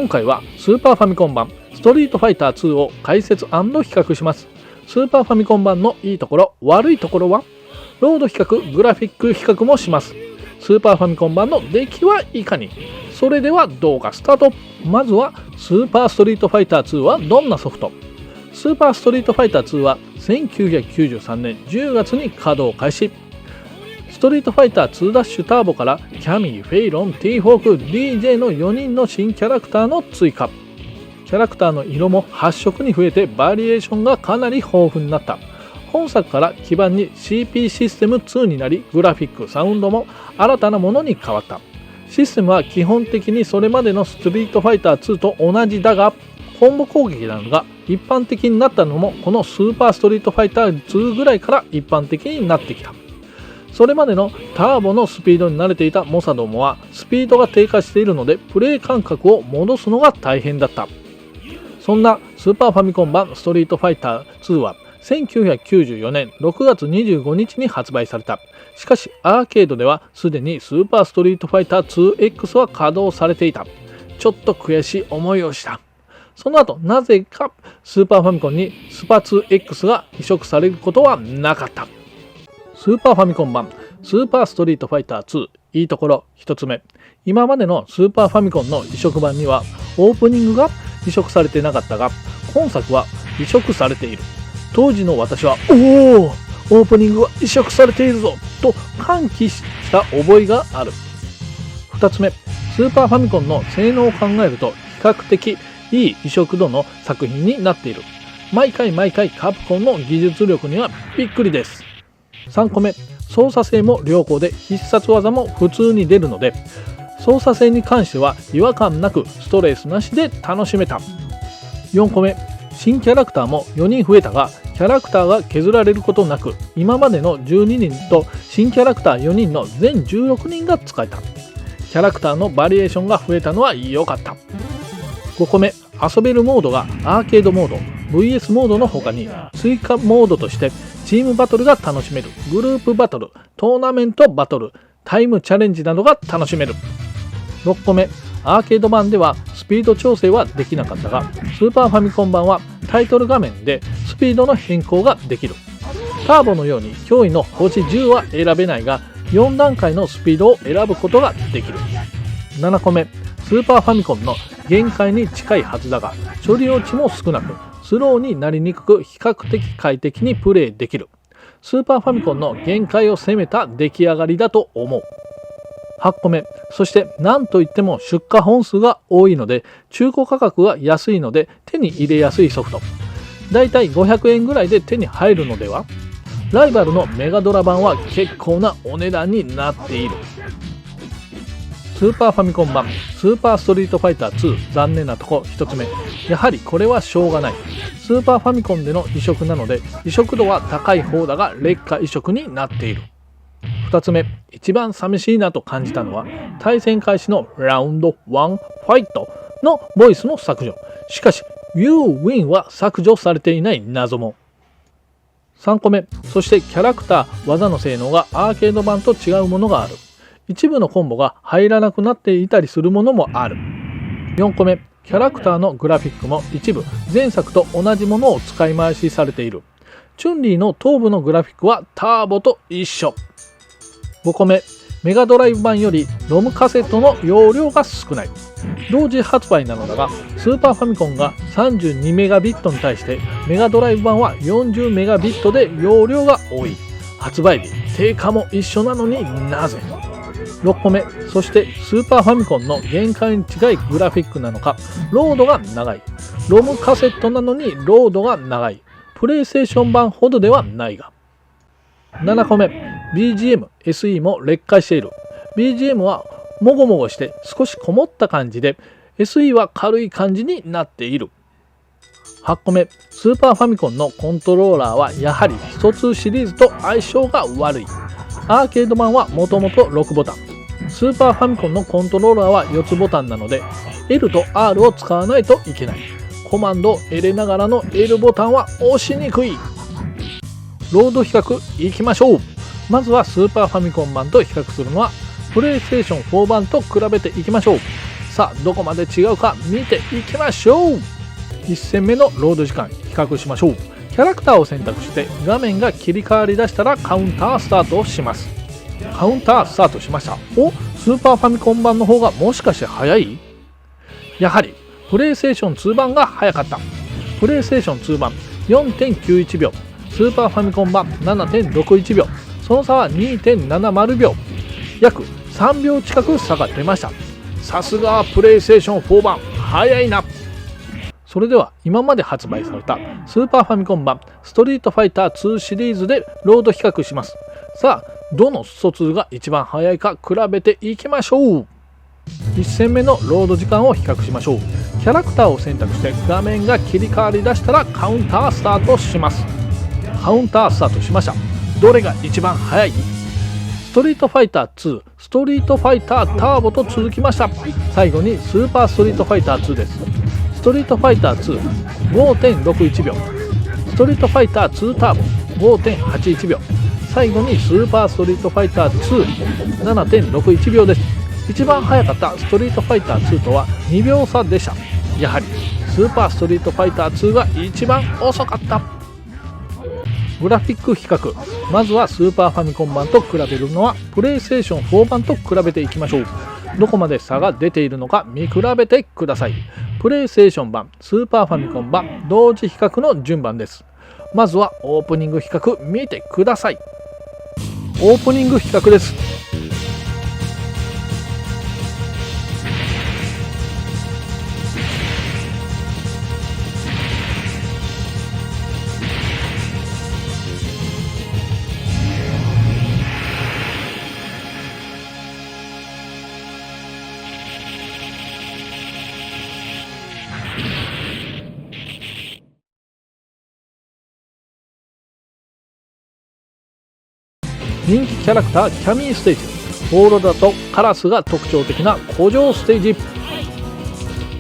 今回はスーパーファミコン版ストリートファイター2を解説&比較します。スーパーファミコン版のいいところ、悪いところは、ロード比較、グラフィック比較もします。スーパーファミコン版の出来はいかに。それでは動画スタート。まずはスーパーストリートファイター2はどんなソフト？スーパーストリートファイター2は1993年10月に稼働開始。ストリートファイター2ダッシュターボからキャミー、フェイロン、ティーホーク、DJ の4人の新キャラクターの追加。キャラクターの色も8色に増えてバリエーションがかなり豊富になった。本作から基盤に CP システム2になり、グラフィック、サウンドも新たなものに変わった。システムは基本的にそれまでのストリートファイター2と同じだが、コンボ攻撃などが一般的になったのもこのスーパーストリートファイター2ぐらいから一般的になってきた。それまでのターボのスピードに慣れていた猛者どもはスピードが低下しているのでプレイ感覚を戻すのが大変だった。そんなスーパーファミコン版ストリートファイター2は1994年6月25日に発売された。しかしアーケードではすでにスーパーストリートファイター 2X は稼働されていた。ちょっと悔しい思いをした。その後なぜかスーパーファミコンにスパ 2X が移植されることはなかった。スーパーファミコン版スーパーストリートファイター2、いいところ1つ目。今までのスーパーファミコンの移植版にはオープニングが移植されてなかったが、今作は移植されている。当時の私はオープニングが移植されているぞと歓喜した覚えがある。2つ目、スーパーファミコンの性能を考えると比較的いい移植度の作品になっている。毎回カプコンの技術力にはびっくりです。3個目、操作性も良好で必殺技も普通に出るので、操作性に関しては違和感なくストレスなしで楽しめた。4個目、新キャラクターも4人増えたが、キャラクターが削られることなく、今までの12人と新キャラクター4人の全16人が使えた。キャラクターのバリエーションが増えたのは良かった。5個目、遊べるモードがアーケードモード、VS モードの他に追加モードとしてチームバトルが楽しめる、グループバトル、トーナメントバトル、タイムチャレンジなどが楽しめる。6個目、アーケード版ではスピード調整はできなかったが、スーパーファミコン版はタイトル画面でスピードの変更ができる。ターボのように驚異の星10は選べないが、4段階のスピードを選ぶことができる。7個目、スーパーファミコンの限界に近いはずだが、処理落ちも少なく、スローになりにくく比較的快適にプレイできる。スーパーファミコンの限界を攻めた出来上がりだと思う。8個目、そして何といっても出荷本数が多いので中古価格が安いので手に入れやすいソフト。だいたい500円ぐらいで手に入るのでは。ライバルのメガドラ版は結構なお値段になっている。スーパーファミコン版スーパーストリートファイター2、残念なとこ1つ目、やはりこれはしょうがない。スーパーファミコンでの移植なので移植度は高い方だが劣化移植になっている。2つ目、一番寂しいなと感じたのは対戦開始のラウンド1ファイトのボイスの削除。しかし You Win は削除されていない謎も。3個目、そしてキャラクター技の性能がアーケード版と違うものがある。一部のコンボが入らなくなっていたりするものもある。4個目、キャラクターのグラフィックも一部前作と同じものを使い回しされている。チュンリーの頭部のグラフィックはターボと一緒。5個目、メガドライブ版よりロムカセットの容量が少ない。同時発売なのだが、スーパーファミコンが32メガビットに対してメガドライブ版は40メガビットで容量が多い。発売日、定価も一緒なのになぜ。6個目、そしてスーパーファミコンの限界に近いグラフィックなのか、ロードが長い。ロムカセットなのにロードが長い。プレイステーション版ほどではないが。7個目、BGM、SE も劣化している。BGM はもごもごして少しこもった感じで、SE は軽い感じになっている。8個目、スーパーファミコンのコントローラーはやはり1つシリーズと相性が悪い。アーケード版はもともと6ボタン。スーパーファミコンのコントローラーは4つボタンなので L と R を使わないといけない。コマンドを入れながらの L ボタンは押しにくい。ロード比較いきましょう。まずはスーパーファミコン版と比較するのはプレイステーション4版と比べていきましょう。さあどこまで違うか見ていきましょう。1戦目のロード時間比較しましょう。キャラクターを選択して画面が切り替わりだしたらカウンタースタートをします。カウンタースタートしました。スーパーファミコン版の方がもしかして早い？やはりプレイステーション2版が早かった。プレイステーション2版 4.91 秒、スーパーファミコン版 7.61 秒、その差は 2.70 秒、約3秒近く差が出ました。さすがプレイステーション4版早いな。それでは今まで発売されたスーパーファミコン版ストリートファイター2シリーズでロード比較します。さあどのスト2が一番早いか比べていきましょう。1戦目のロード時間を比較しましょう。キャラクターを選択して画面が切り替わりだしたらカウンタースタートします。カウンタースタートしました。どれが一番早い？ストリートファイター2、ストリートファイターターボと続きました。最後にスーパーストリートファイター2です。ストリートファイター2 5.61 秒、ストリートファイター2ターボ 5.81 秒、最後にスーパーストリートファイター2 7.61 秒です。一番早かったストリートファイター2とは2秒差でした。やはりスーパーストリートファイター2が一番遅かった。グラフィック比較、まずはスーパーファミコン版と比べるのはプレイステーション4版と比べていきましょう。どこまで差が出ているのか見比べてください。プレイステーション版、スーパーファミコン版同時比較の順番です。まずはオープニング比較見てください。オープニング比較です。人気キャラクターキャミーステージ、オーロラとカラスが特徴的な古城ステージ。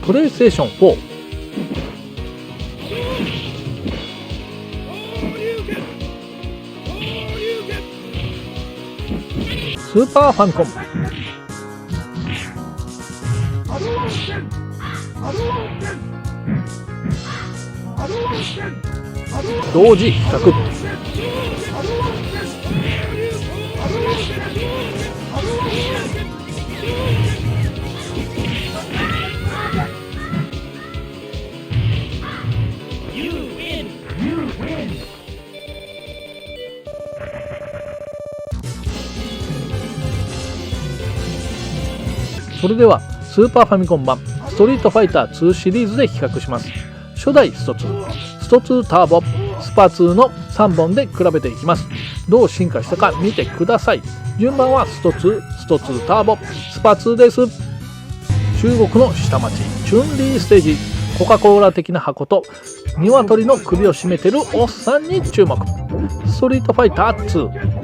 プレイステーション4、スーパーファミコン、同時比較。それではスーパーファミコン版ストリートファイター2シリーズで比較します。初代スト2、スト2ターボ、スパ2の3本で比べていきます。どう進化したか見てください。順番はスト2、スト2ターボ、スパ2です。中国の下町チュンリーステージ、コカ・コーラ的な箱と鶏の首を絞めてるおっさんに注目。ストリートファイター2、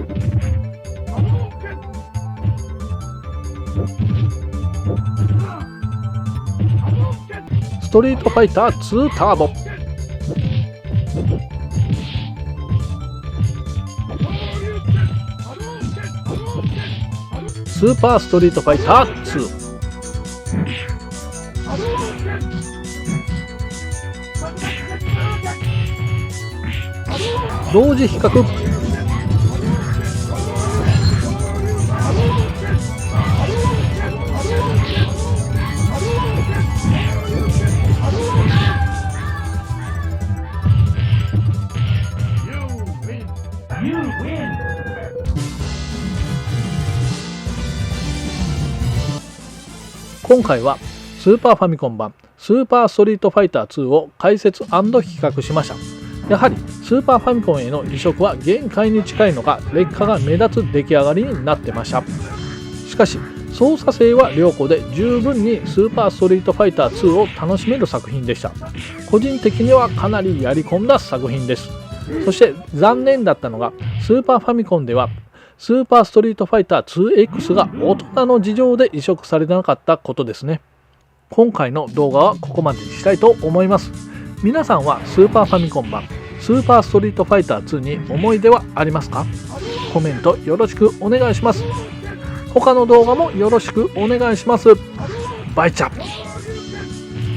ストリートファイター2ターボ、スーパーストリートファイター2、同時比較。今回はスーパーファミコン版スーパーストリートファイター2を解説&比較しました。やはりスーパーファミコンへの移植は限界に近いのか劣化が目立つ出来上がりになってました。しかし操作性は良好で十分にスーパーストリートファイター2を楽しめる作品でした。個人的にはかなりやり込んだ作品です。そして残念だったのがスーパーファミコンではスーパーストリートファイター 2X が大人の事情で移植されなかったことですね。今回の動画はここまでにしたいと思います。皆さんはスーパーファミコン版スーパーストリートファイター2に思い出はありますか？コメントよろしくお願いします。他の動画もよろしくお願いします。バイチャ